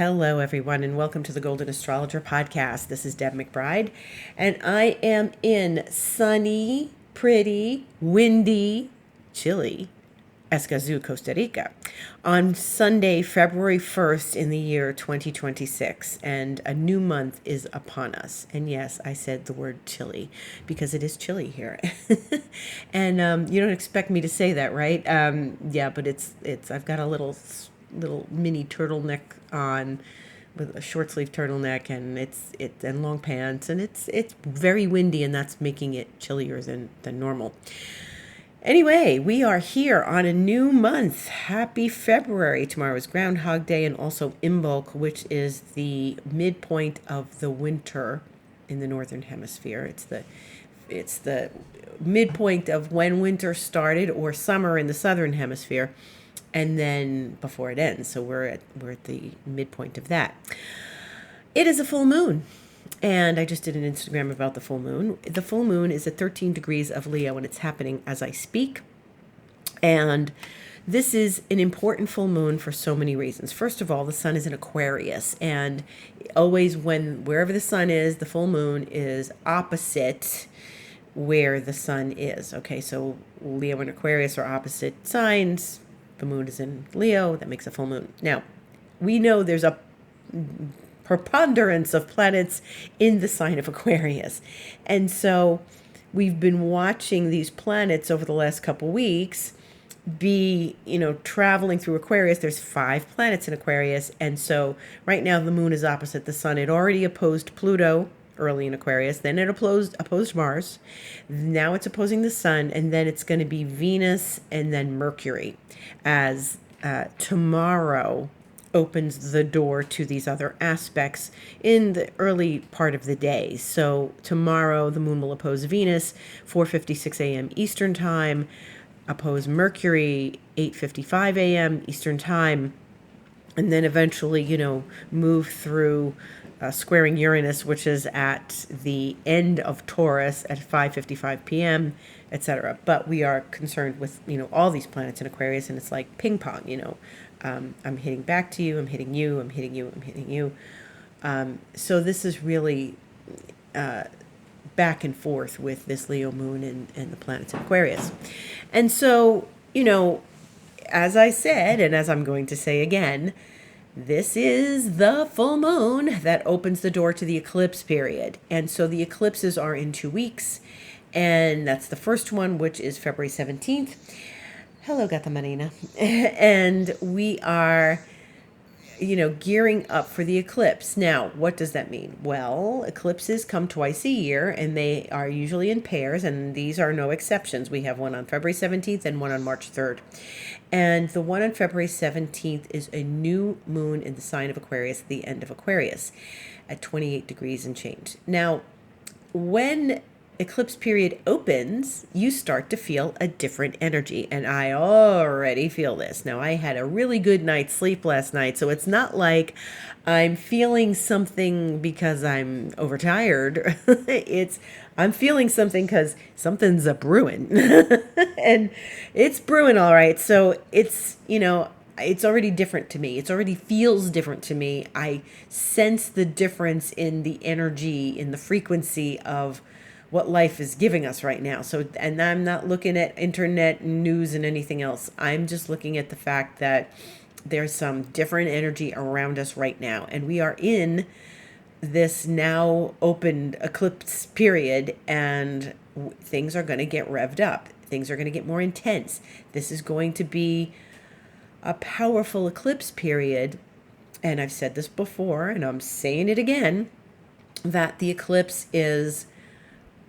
Hello, everyone, and welcome to the Golden Astrologer Podcast. This is Deb McBride, and I am in sunny, pretty, windy, chilly Escazú, Costa Rica, on Sunday, February 1st in the year 2026, and a new month is upon us. And yes, I said the word chilly because it is chilly here. And you don't expect me to say that, right? Yeah, but it's I've got a little mini turtleneck on with a short sleeve turtleneck, and it's and long pants, and it's very windy, and that's making it chillier than normal. Anyway, we are here on a new month. Happy February. Tomorrow is Groundhog Day and also Imbolc, which is the midpoint of the winter in the Northern Hemisphere. It's the midpoint of when winter started, or summer in the Southern Hemisphere, and then before it ends. So we're at the midpoint of that. It is a full moon. And I just did an Instagram about the full moon. The full moon is at 13 degrees of Leo, and it's happening as I speak. And this is an important full moon for so many reasons. First of all, the sun is in Aquarius, and always wherever the sun is, the full moon is opposite where the sun is. Okay, so Leo and Aquarius are opposite signs. The moon is in Leo. That makes a full moon. Now, we know there's a preponderance of planets in the sign of Aquarius. And so we've been watching these planets over the last couple weeks be, traveling through Aquarius. There's 5 planets in Aquarius. And so right now the moon is opposite the sun. It already opposed Pluto early in Aquarius. Then it opposed Mars. Now it's opposing the sun. And then it's going to be Venus and then Mercury as tomorrow opens the door to these other aspects in the early part of the day. So tomorrow the moon will oppose Venus 4:56 a.m. Eastern Time, oppose Mercury 8:55 a.m. Eastern Time, and then eventually, move through squaring Uranus, which is at the end of Taurus at 5:55 p.m., etc. But we are concerned with, all these planets in Aquarius, and it's like ping pong, I'm hitting back to you, I'm hitting you, I'm hitting you, I'm hitting you. So this is really back and forth with this Leo moon and the planets in Aquarius. And so, as I said, and as I'm going to say again, this is the full moon that opens the door to the eclipse period. And so the eclipses are in 2 weeks, and that's the first one, which is February 17th. Hello, Gata Marina. And we are, gearing up for the eclipse. Now, what does that mean? Well, eclipses come twice a year, and they are usually in pairs, and these are no exceptions. We have one on February 17th and one on March 3rd. And the one on February 17th is a new moon in the sign of Aquarius, the end of Aquarius, at 28 degrees and change. Now, when eclipse period opens, you start to feel a different energy, and I already feel this. Now, I had a really good night's sleep last night, so it's not like I'm feeling something because I'm overtired. I'm feeling something because something's a brewing, and it's brewing all right. So it's it's already different to me. It already feels different to me. I sense the difference in the energy, in the frequency of what life is giving us right now. So, and I'm not looking at internet news and anything else. I'm just looking at the fact that there's some different energy around us right now. And we are in this now opened eclipse period, and things are going to get revved up. Things are going to get more intense. This is going to be a powerful eclipse period. And I've said this before, and I'm saying it again, that the eclipse is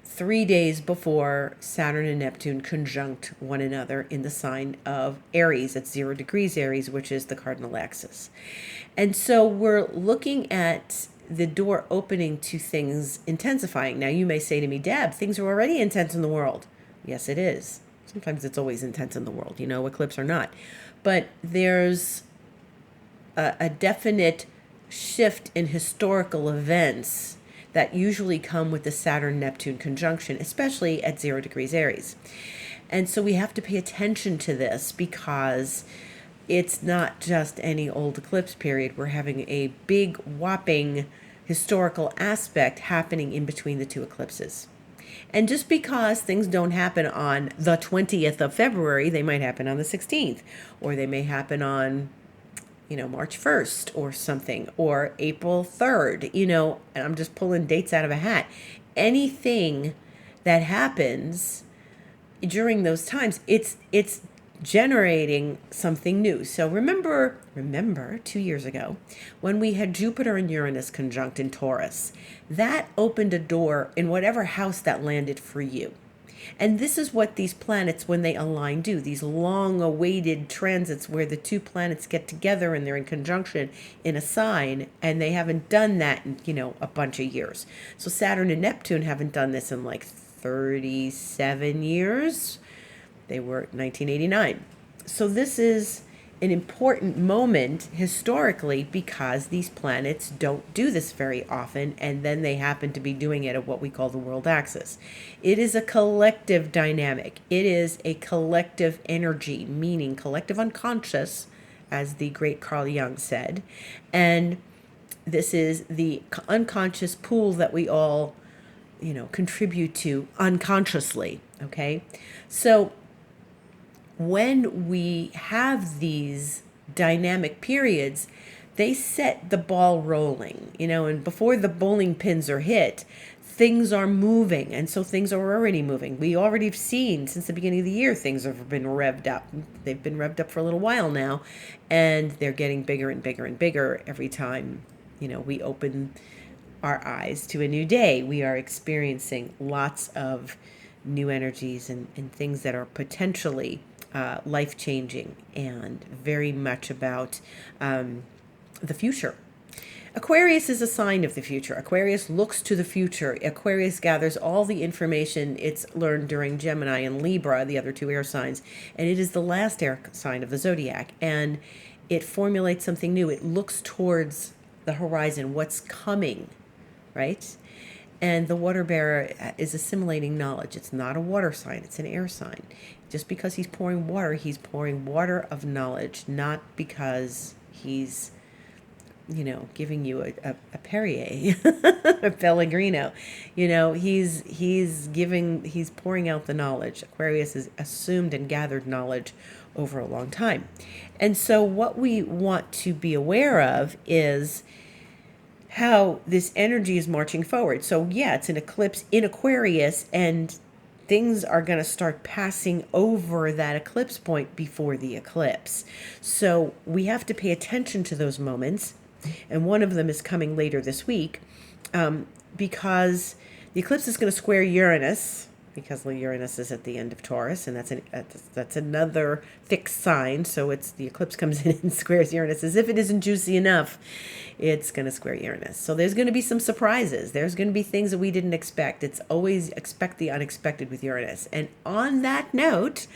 3 days before Saturn and Neptune conjunct one another in the sign of Aries at 0 degrees Aries, which is the cardinal axis. And so we're looking at the door opening to things intensifying. Now, you may say to me, Deb, things are already intense in the world. Yes, it is. Sometimes it's always intense in the world, eclipse or not. But there's a definite shift in historical events that usually come with the Saturn-Neptune conjunction, especially at 0 degrees Aries. And so we have to pay attention to this because, it's not just any old eclipse period. We're having a big, whopping historical aspect happening in between the two eclipses. And just because things don't happen on the 20th of February, they might happen on the 16th, or they may happen on, March 1st or something, or April 3rd, and I'm just pulling dates out of a hat. Anything that happens during those times, it's generating something new. So remember 2 years ago when we had Jupiter and Uranus conjunct in Taurus, that opened a door in whatever house that landed for you. And this is what these planets, when they align, do. These long-awaited transits where the two planets get together and they're in conjunction in a sign, and they haven't done that in, a bunch of years. So Saturn and Neptune haven't done this in like 37 years. They were 1989. So this is an important moment historically because these planets don't do this very often, and then they happen to be doing it at what we call the world axis. It is a collective dynamic. It is a collective energy, meaning collective unconscious, as the great Carl Jung said. And this is the unconscious pool that we all, contribute to unconsciously, okay? So when we have these dynamic periods, they set the ball rolling, and before the bowling pins are hit, things are moving. And so things are already moving. We already have seen since the beginning of the year, things have been revved up. They've been revved up for a little while now, and they're getting bigger and bigger and bigger every time, we open our eyes to a new day. We are experiencing lots of new energies and things that are potentially life-changing and very much about the future. Aquarius is a sign of the future. Aquarius looks to the future. Aquarius gathers all the information it's learned during Gemini and Libra, the other two air signs, and it is the last air sign of the zodiac, and it formulates something new. It looks towards the horizon, what's coming, right? And the water bearer is assimilating knowledge. It's not a water sign, it's an air sign. Just because he's pouring water of knowledge, not because he's, giving you a Perrier, a Pellegrino. He's pouring out the knowledge. Aquarius has assumed and gathered knowledge over a long time. And so what we want to be aware of is how this energy is marching forward. So yeah, it's an eclipse in Aquarius, and things are going to start passing over that eclipse point before the eclipse. So we have to pay attention to those moments, and one of them is coming later this week, because the eclipse is going to square Uranus, because Uranus is at the end of Taurus, and that's another fixed sign. So the eclipse comes in and squares Uranus. As if it isn't juicy enough, it's going to square Uranus. So there's going to be some surprises. There's going to be things that we didn't expect. It's always expect the unexpected with Uranus. And on that note,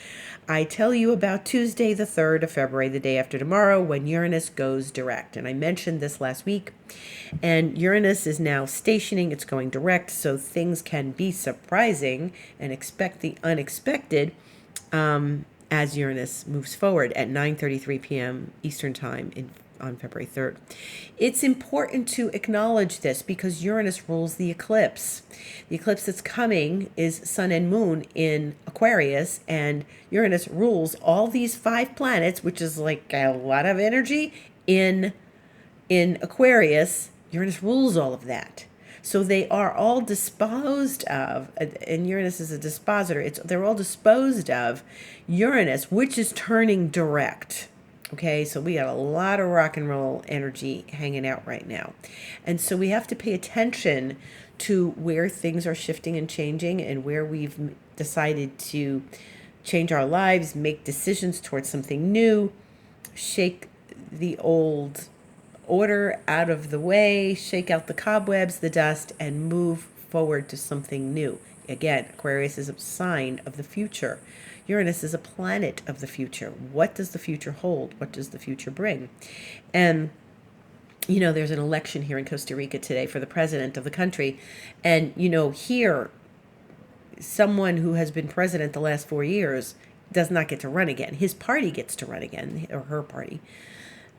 I tell you about Tuesday, the 3rd of February, the day after tomorrow, when Uranus goes direct. And I mentioned this last week. And Uranus is now stationing. It's going direct, so things can be surprising, and expect the unexpected as Uranus moves forward at 9:33 p.m. Eastern Time on February 3rd. It's important to acknowledge this because Uranus rules the eclipse. The eclipse that's coming is Sun and Moon in Aquarius, and Uranus rules all these 5 planets, which is like a lot of energy in Aquarius. Uranus rules all of that. So they are all disposed of, and Uranus is a dispositor. They're all disposed of Uranus, which is turning direct. Okay, so we got a lot of rock and roll energy hanging out right now. And so we have to pay attention to where things are shifting and changing, and where we've decided to change our lives, make decisions towards something new, shake the old order out of the way, shake out the cobwebs, the dust, and move forward to something new. Again, Aquarius is a sign of the future. Uranus is a planet of the future. What does the future hold? What does the future bring? And, there's an election here in Costa Rica today for the president of the country. And, here, someone who has been president the last 4 years does not get to run again. His party gets to run again, or her party,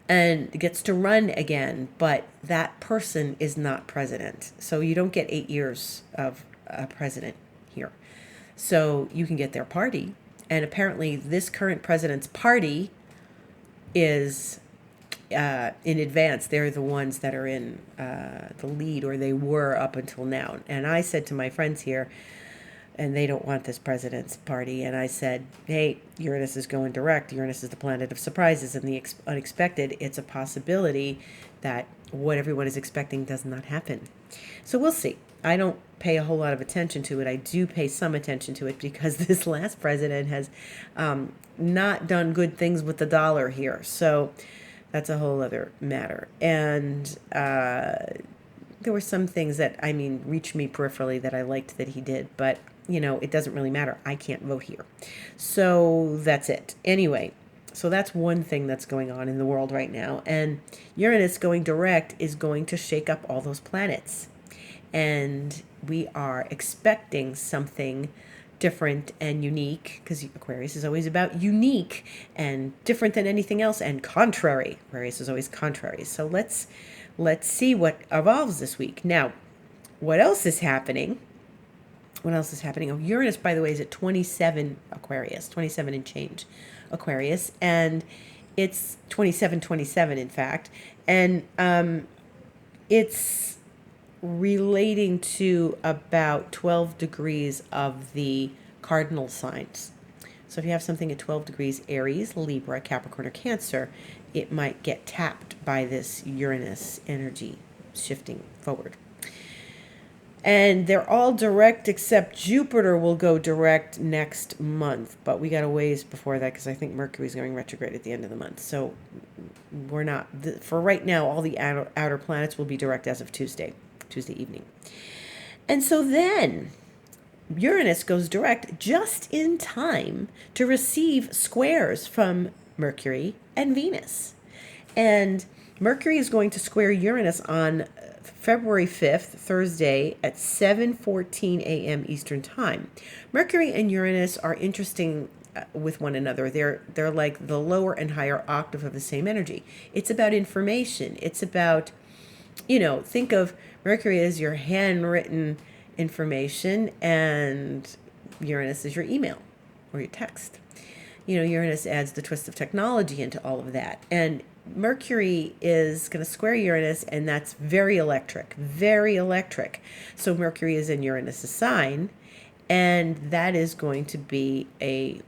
and gets to run again, but that person is not president. So you don't get 8 years of a president here. So you can get their party. And apparently this current president's party is in advance. They're the ones that are in the lead, or they were up until now. And I said to my friends here, and they don't want this president's party. And I said, hey, Uranus is going direct. Uranus is the planet of surprises and the unexpected. It's a possibility that what everyone is expecting does not happen. So we'll see. I don't pay a whole lot of attention to it. I do pay some attention to it because this last president has not done good things with the dollar here. So that's a whole other matter. And there were some things that, reached me peripherally that I liked that he did, but it doesn't really matter. I can't vote here. So that's it. Anyway, so that's one thing that's going on in the world right now. And Uranus going direct is going to shake up all those planets. And we are expecting something different and unique, because Aquarius is always about unique and different than anything else, and contrary. Aquarius is always contrary. So let's see what evolves this week. Now, what else is happening? Oh, Uranus, by the way, is at 27 Aquarius, 27 and change Aquarius. And it's 27, in fact. And it's relating to about 12 degrees of the cardinal signs. So if you have something at 12 degrees, Aries, Libra, Capricorn, or Cancer, it might get tapped by this Uranus energy shifting forward. And they're all direct except Jupiter will go direct next month. But we got a ways before that because I think Mercury is going retrograde at the end of the month. So we're not, for right now, all the outer planets will be direct as of Tuesday evening. And so then Uranus goes direct just in time to receive squares from Mercury and Venus. And Mercury is going to square Uranus on February 5th, Thursday at 7:14 a.m. Eastern Time. Mercury and Uranus are interesting with one another. They're like the lower and higher octave of the same energy. It's about information. It's about, think of Mercury as your handwritten information and Uranus is your email or your text. Uranus adds the twist of technology into all of that. And Mercury is going to square Uranus, and that's very electric, very electric. So Mercury is in Uranus' sign, and that is going to be a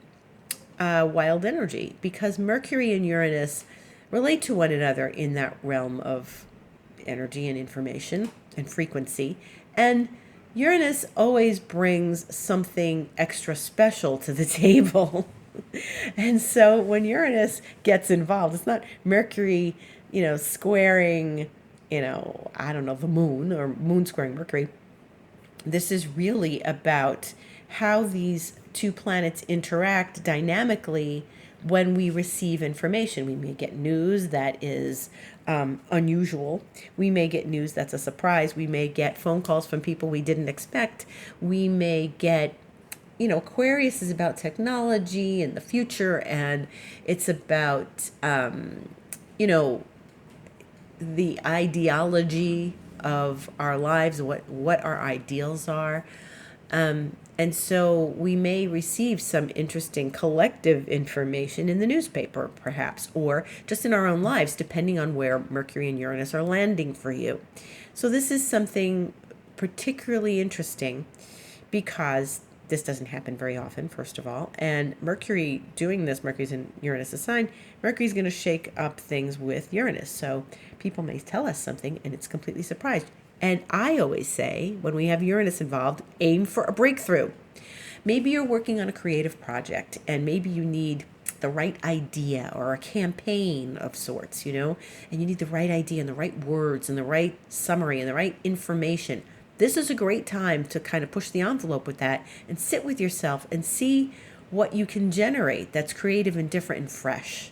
wild energy because Mercury and Uranus relate to one another in that realm of energy and information and frequency. And Uranus always brings something extra special to the table. And so when Uranus gets involved, it's not Mercury, squaring, the moon or moon squaring Mercury. This is really about how these two planets interact dynamically when we receive information. We may get news that is unusual. We may get news that's a surprise. We may get phone calls from people we didn't expect. We may get Aquarius is about technology and the future, and it's about, the ideology of our lives, what our ideals are. And so we may receive some interesting collective information in the newspaper, perhaps, or just in our own lives, depending on where Mercury and Uranus are landing for you. So this is something particularly interesting because this doesn't happen very often, first of all. And Mercury doing this, Mercury's in Uranus' sign, Mercury's going to shake up things with Uranus. So people may tell us something and it's completely surprised. And I always say, when we have Uranus involved, aim for a breakthrough. Maybe you're working on a creative project and maybe you need the right idea or a campaign of sorts, and you need the right idea and the right words and the right summary and the right information. This is a great time to kind of push the envelope with that and sit with yourself and see what you can generate that's creative and different and fresh.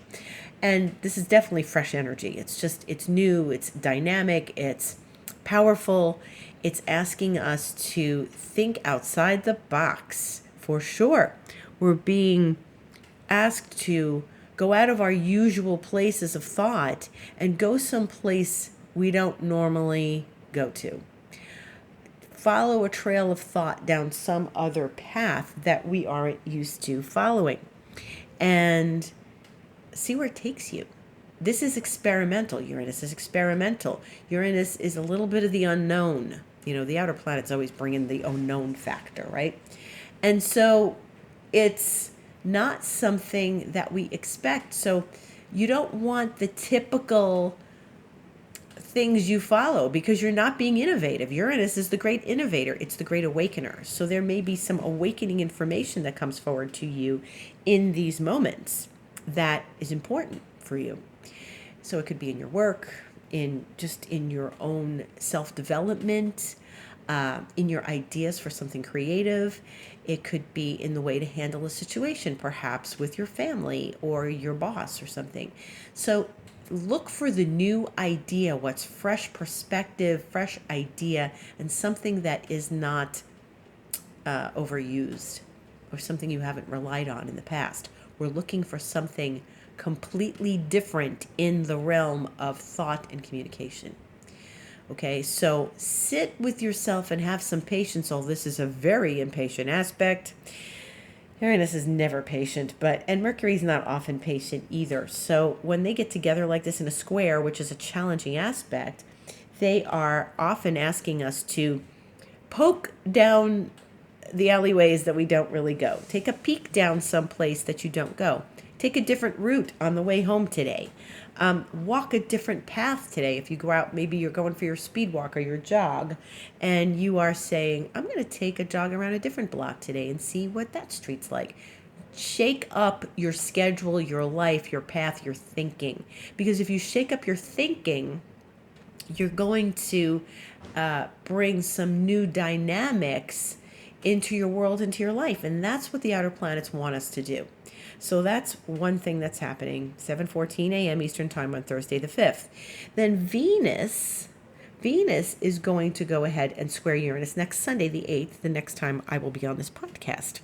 And this is definitely fresh energy. It's new, it's dynamic, it's powerful. It's asking us to think outside the box for sure. We're being asked to go out of our usual places of thought and go someplace we don't normally go to. Follow a trail of thought down some other path that we aren't used to following, and see where it takes you. This is experimental. Uranus is experimental. Uranus is a little bit of the unknown. The outer planets always bring in the unknown factor, right? And so it's not something that we expect. So you don't want the typical things you follow because you're not being innovative. Uranus is the great innovator. It's the great awakener. So there may be some awakening information that comes forward to you in these moments that is important for you. So it could be in your work, in your own self-development, in your ideas for something creative. It could be in the way to handle a situation, perhaps with your family or your boss or something. So look for the new idea, what's fresh perspective, fresh idea, and something that is not overused or something you haven't relied on in the past. We're looking for something completely different in the realm of thought and communication. Okay, so sit with yourself and have some patience. Oh, this is a very impatient aspect. Uranus is never patient, and Mercury's not often patient either. So when they get together like this in a square, which is a challenging aspect, they are often asking us to poke down the alleyways that we don't really go. Take a peek down someplace that you don't go. Take a different route on the way home today. Walk a different path today. If you go out, maybe you're going for your speed walk or your jog, and you are saying, I'm going to take a jog around a different block today and see what that street's like. Shake up your schedule, your life, your path, your thinking. Because if you shake up your thinking, you're going to bring some new dynamics into your world, into your life. And that's what the outer planets want us to do. So that's one thing that's happening, 7:14 a.m. Eastern Time on Thursday the 5th. Then Venus is going to go ahead and square Uranus next Sunday the 8th, the next time I will be on this podcast.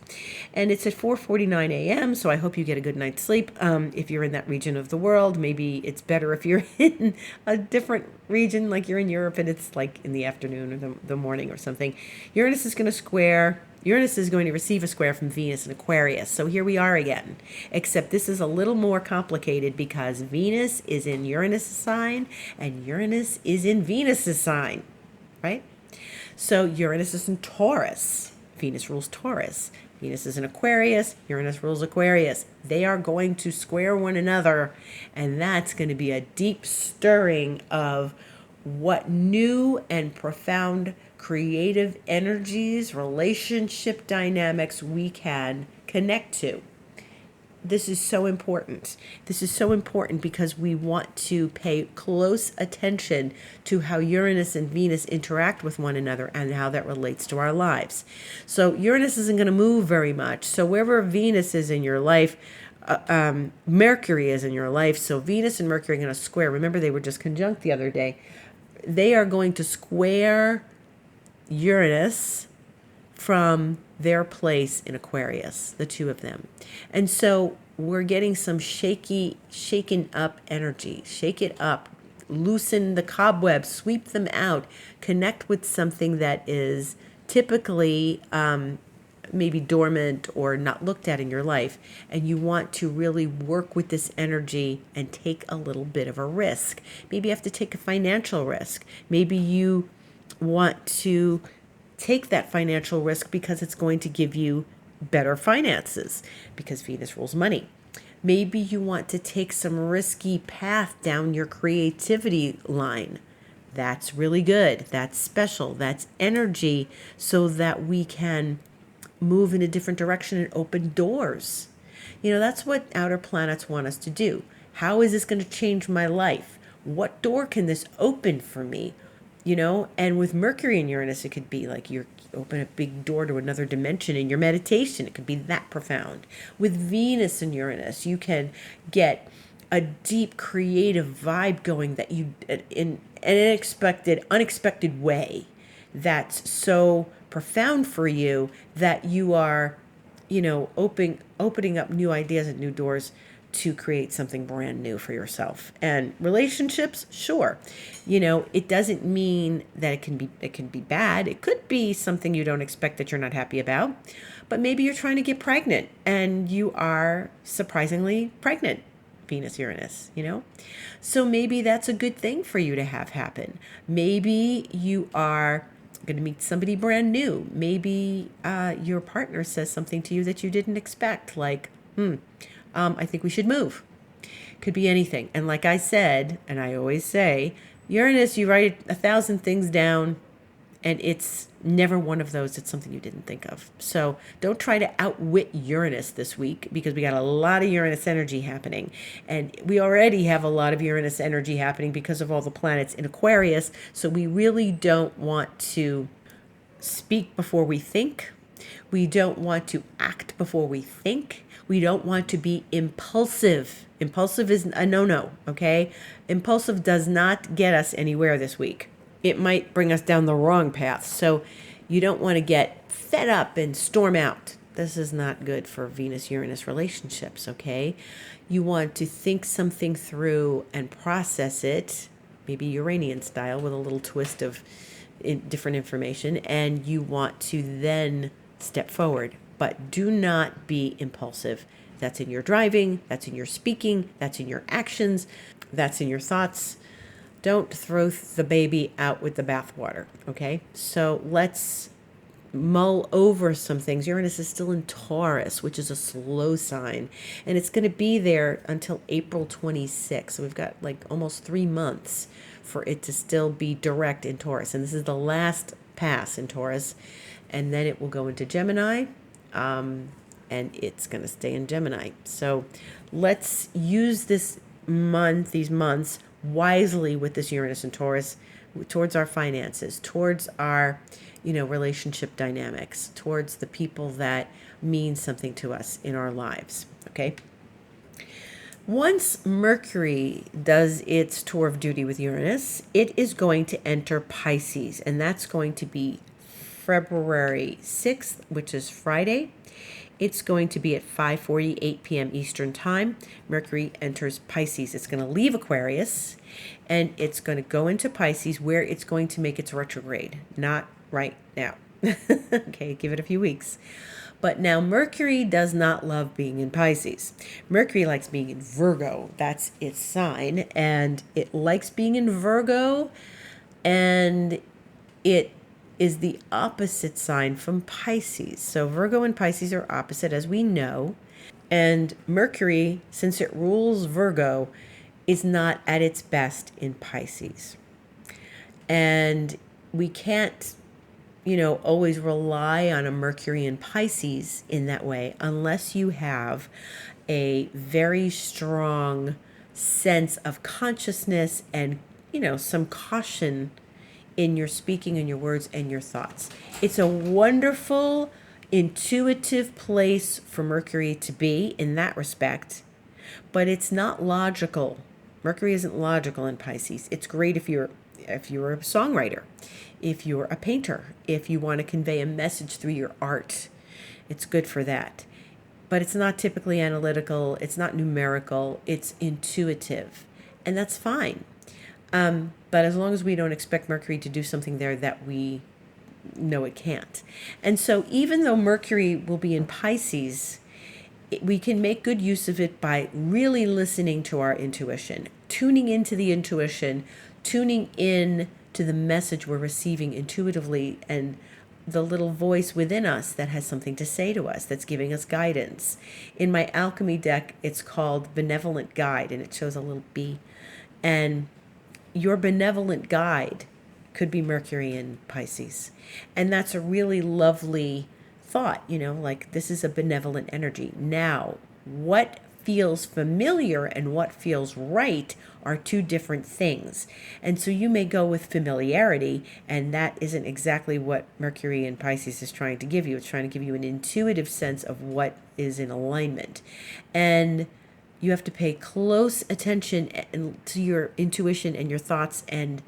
And it's at 4:49 a.m., so I hope you get a good night's sleep. If you're in that region of the world, maybe it's better if you're in a different region, like you're in Europe and it's like in the afternoon or the morning or something. Uranus is going to receive a square from Venus in Aquarius. So here we are again, except this is a little more complicated because Venus is in Uranus' sign and Uranus is in Venus' sign, right? So Uranus is in Taurus. Venus rules Taurus. Venus is in Aquarius. Uranus rules Aquarius. They are going to square one another, and that's going to be a deep stirring of what new and profound creative energies, relationship dynamics we can connect to. This is so important. This is so important because we want to pay close attention to how Uranus and Venus interact with one another and how that relates to our lives. So Uranus isn't going to move very much. So wherever Venus is in your life, Mercury is in your life. So Venus and Mercury are going to square. Remember, they were just conjunct the other day. They are going to square Uranus from their place in Aquarius, the two of them. And so we're getting some shaken up energy. Shake it up, loosen the cobwebs, sweep them out, connect with something that is typically maybe dormant or not looked at in your life. And you want to really work with this energy and take a little bit of a risk. Maybe you have to take a financial risk. Maybe you want to take that financial risk because it's going to give you better finances because Venus rules money. Maybe you want to take some risky path down your creativity line. That's really good. That's special. That's energy so that we can move in a different direction and open doors. That's what outer planets want us to do. How is this going to change my life? What door can this open for me? And with Mercury and Uranus, it could be like you open a big door to another dimension in your meditation. It could be that profound. With Venus and Uranus, you can get a deep creative vibe going that you in an unexpected way that's so profound for you that you are opening up new ideas and new doors to create something brand new for yourself. And relationships, sure. It doesn't mean that it can be bad. It could be something you don't expect that you're not happy about. But maybe you're trying to get pregnant and you are surprisingly pregnant. Venus, Uranus. So maybe that's a good thing for you to have happen. Maybe you are going to meet somebody brand new. Maybe your partner says something to you that you didn't expect, like, I think we should move. Could be anything. And like I said, and I always say, Uranus, you write 1,000 things down, and it's never one of those. It's something you didn't think of. So don't try to outwit Uranus this week, because we got a lot of Uranus energy happening. And we already have a lot of Uranus energy happening because of all the planets in Aquarius. So we really don't want to speak before we think. We don't want to act before we think. We don't want to be impulsive. Impulsive is a no-no, okay? Impulsive does not get us anywhere this week. It might bring us down the wrong path. So you don't want to get fed up and storm out. This is not good for Venus-Uranus relationships, okay? You want to think something through and process it, maybe Uranian style with a little twist of different information, and you want to then step forward. But do not be impulsive. That's in your driving, that's in your speaking, that's in your actions, that's in your thoughts. Don't throw the baby out with the bathwater, okay? So let's mull over some things. Uranus is still in Taurus, which is a slow sign, and it's going to be there until April 26th. So we've got like almost 3 months for it to still be direct in Taurus. And this is the last pass in Taurus, and then it will go into Gemini. And it's going to stay in Gemini. So let's use these months wisely with this Uranus and Taurus towards our finances, towards our, relationship dynamics, towards the people that mean something to us in our lives. Okay. Once Mercury does its tour of duty with Uranus, it is going to enter Pisces, and that's going to be February 6th, which is Friday. It's going to be at 5:48 p.m. Eastern Time. Mercury enters Pisces. It's going to leave Aquarius, and it's going to go into Pisces, where it's going to make its retrograde. Not right now. Okay, give it a few weeks. But now Mercury does not love being in Pisces. Mercury likes being in Virgo. That's its sign, and it likes being in Virgo, and it is the opposite sign from Pisces. So Virgo and Pisces are opposite, as we know. And Mercury, since it rules Virgo, is not at its best in Pisces. And we can't, always rely on a Mercury in Pisces in that way, unless you have a very strong sense of consciousness and, some caution in your speaking and your words and your thoughts. It's a wonderful, intuitive place for Mercury to be in that respect, but it's not logical. Mercury isn't logical in Pisces. It's great if you're a songwriter, if you're a painter, if you want to convey a message through your art. It's good for that. But it's not typically analytical. It's not numerical. It's intuitive. And that's fine. But as long as we don't expect Mercury to do something there that we know it can't. And so even though Mercury will be in Pisces, we can make good use of it by really listening to our intuition, tuning into the intuition, tuning in to the message we're receiving intuitively, and the little voice within us that has something to say to us, that's giving us guidance. In my alchemy deck, it's called Benevolent Guide, and it shows a little bee. And your benevolent guide could be Mercury in Pisces. And that's a really lovely thought, like this is a benevolent energy. Now, what feels familiar and what feels right are two different things. And so you may go with familiarity, and that isn't exactly what Mercury in Pisces is trying to give you. It's trying to give you an intuitive sense of what is in alignment. And you have to pay close attention to your intuition and your thoughts, and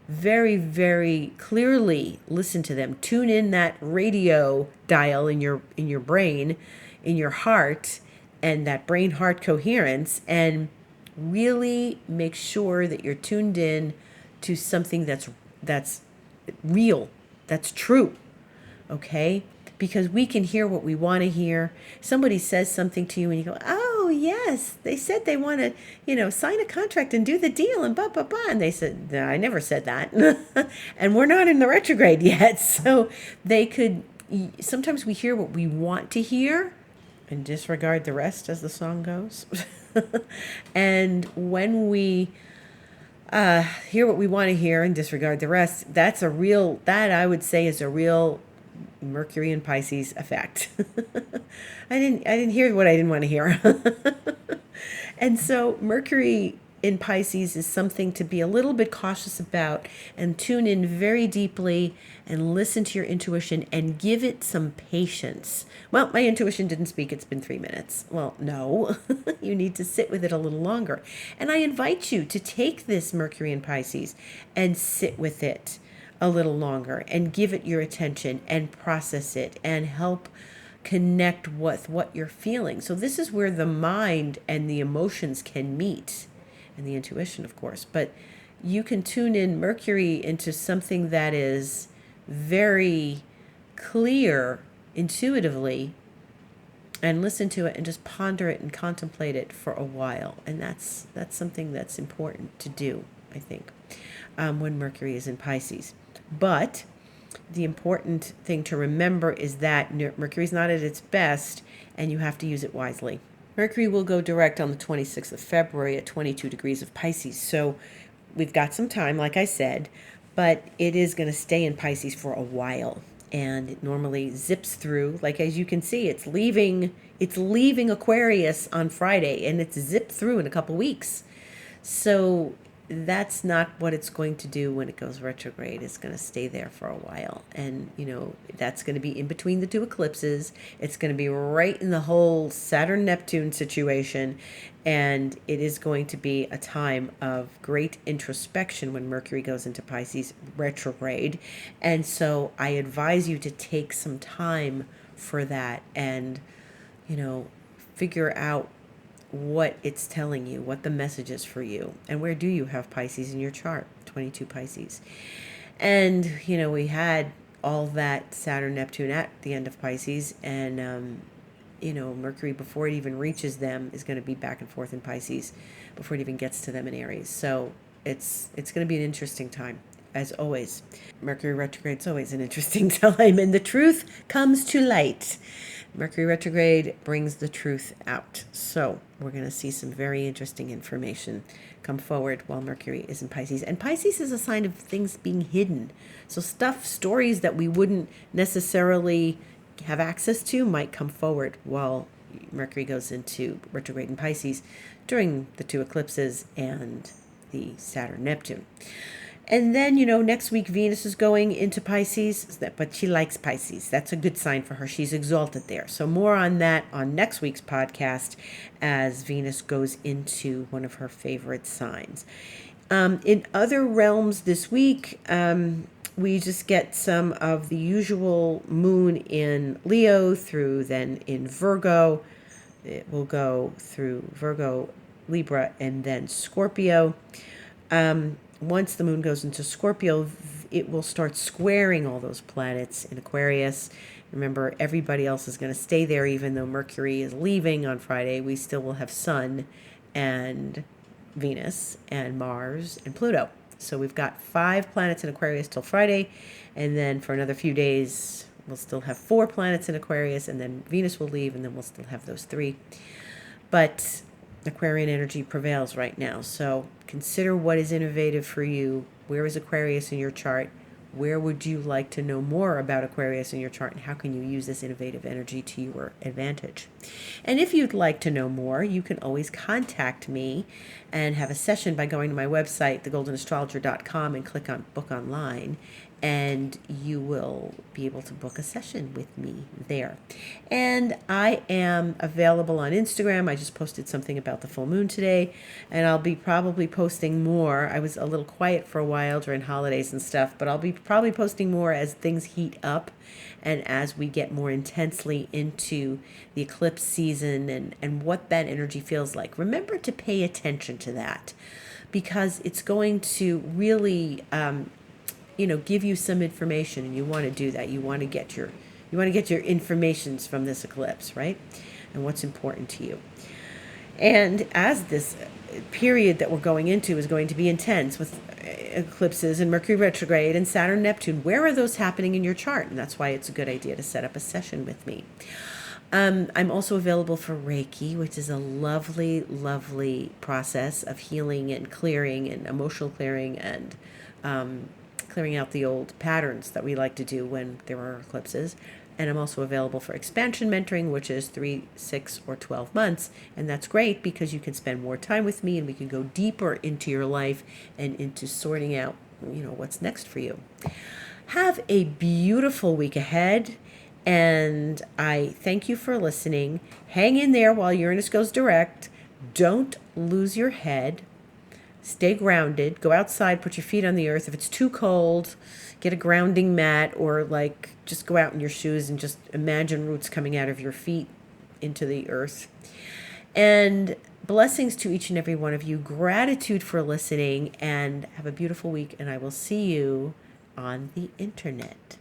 very, very clearly listen to them. Tune in that radio dial in your brain, in your heart and that brain heart coherence, and really make sure that you're tuned in to something that's real, that's true. Okay? Because we can hear what we want to hear. Somebody says something to you and you go, oh, yes, they said they want to, sign a contract and do the deal and blah, blah, blah. And they said, no, I never said that. And we're not in the retrograde yet. So sometimes we hear what we want to hear and disregard the rest, as the song goes. And when we hear what we want to hear and disregard the rest, that I would say is a real Mercury and Pisces effect. I didn't hear what I didn't want to hear. And so Mercury in Pisces is something to be a little bit cautious about, and tune in very deeply and listen to your intuition and give it some patience. Well, my intuition didn't speak. It's been 3 minutes. Well, no, you need to sit with it a little longer. And I invite you to take this Mercury in Pisces and sit with it a little longer and give it your attention and process it and help connect with what you're feeling. So this is where the mind and the emotions can meet, and the intuition, of course. But you can tune in Mercury into something that is very clear intuitively and listen to it and just ponder it and contemplate it for a while. And that's something that's important to do, I think, when Mercury is in Pisces. But the important thing to remember is that Mercury's not at its best, and you have to use it wisely. Mercury will go direct on the 26th of February at 22 degrees of Pisces. So we've got some time, like I said, but it is going to stay in Pisces for a while. And it normally zips through, like as you can see, it's leaving Aquarius on Friday, and it's zipped through in a couple weeks. So that's not what it's going to do when it goes retrograde. It's going to stay there for a while. And, that's going to be in between the two eclipses. It's going to be right in the whole Saturn-Neptune situation. And it is going to be a time of great introspection when Mercury goes into Pisces retrograde. And so I advise you to take some time for that and, figure out what it's telling you, what the message is for you, and where do you have Pisces in your chart, 22 Pisces. And, we had all that Saturn, Neptune at the end of Pisces, and, Mercury, before it even reaches them, is going to be back and forth in Pisces before it even gets to them in Aries. So it's going to be an interesting time. As always, Mercury retrograde is always an interesting time, and the truth comes to light. Mercury retrograde brings the truth out. So we're going to see some very interesting information come forward while Mercury is in Pisces. And Pisces is a sign of things being hidden. So stories that we wouldn't necessarily have access to might come forward while Mercury goes into retrograde in Pisces during the two eclipses and the Saturn-Neptune. And then, next week Venus is going into Pisces, but she likes Pisces. That's a good sign for her. She's exalted there. So more on that on next week's podcast as Venus goes into one of her favorite signs. In other realms this week, we just get some of the usual moon in Leo through then in Virgo. It will go through Virgo, Libra, and then Scorpio. Once the moon goes into Scorpio, it will start squaring all those planets in Aquarius. Remember, everybody else is going to stay there, even though Mercury is leaving on Friday. We still will have Sun and Venus and Mars and Pluto. So we've got 5 planets in Aquarius till Friday. And then for another few days, we'll still have 4 planets in Aquarius. And then Venus will leave, and then we'll still have those 3. But Aquarian energy prevails right now. So consider what is innovative for you. Where is Aquarius in your chart? Where would you like to know more about Aquarius in your chart, and how can you use this innovative energy to your advantage? And if you'd like to know more, you can always contact me and have a session by going to my website, thegoldenastrologer.com, and click on Book Online. And you will be able to book a session with me there. And I am available on Instagram. I just posted something about the full moon today, and I'll be probably posting more. I was a little quiet for a while during holidays and stuff, but I'll be probably posting more as things heat up and as we get more intensely into the eclipse season and what that energy feels like. Remember to pay attention to that, because it's going to really, give you some information, and you want to do that. You want to get your informations from this eclipse, right? And what's important to you. And as this period that we're going into is going to be intense with eclipses and Mercury retrograde and Saturn Neptune, where are those happening in your chart? And that's why it's a good idea to set up a session with me. I'm also available for Reiki, which is a lovely, lovely process of healing and clearing and emotional clearing and clearing out the old patterns that we like to do when there are eclipses. And I'm also available for expansion mentoring, which is 3, 6, or 12 months. And that's great because you can spend more time with me and we can go deeper into your life and into sorting out, what's next for you. Have a beautiful week ahead. And I thank you for listening. Hang in there while Uranus goes direct. Don't lose your head. Stay grounded. Go outside, put your feet on the earth. If it's too cold, get a grounding mat, or just go out in your shoes and just imagine roots coming out of your feet into the earth. And blessings to each and every one of you. Gratitude for listening, and have a beautiful week. And I will see you on the internet.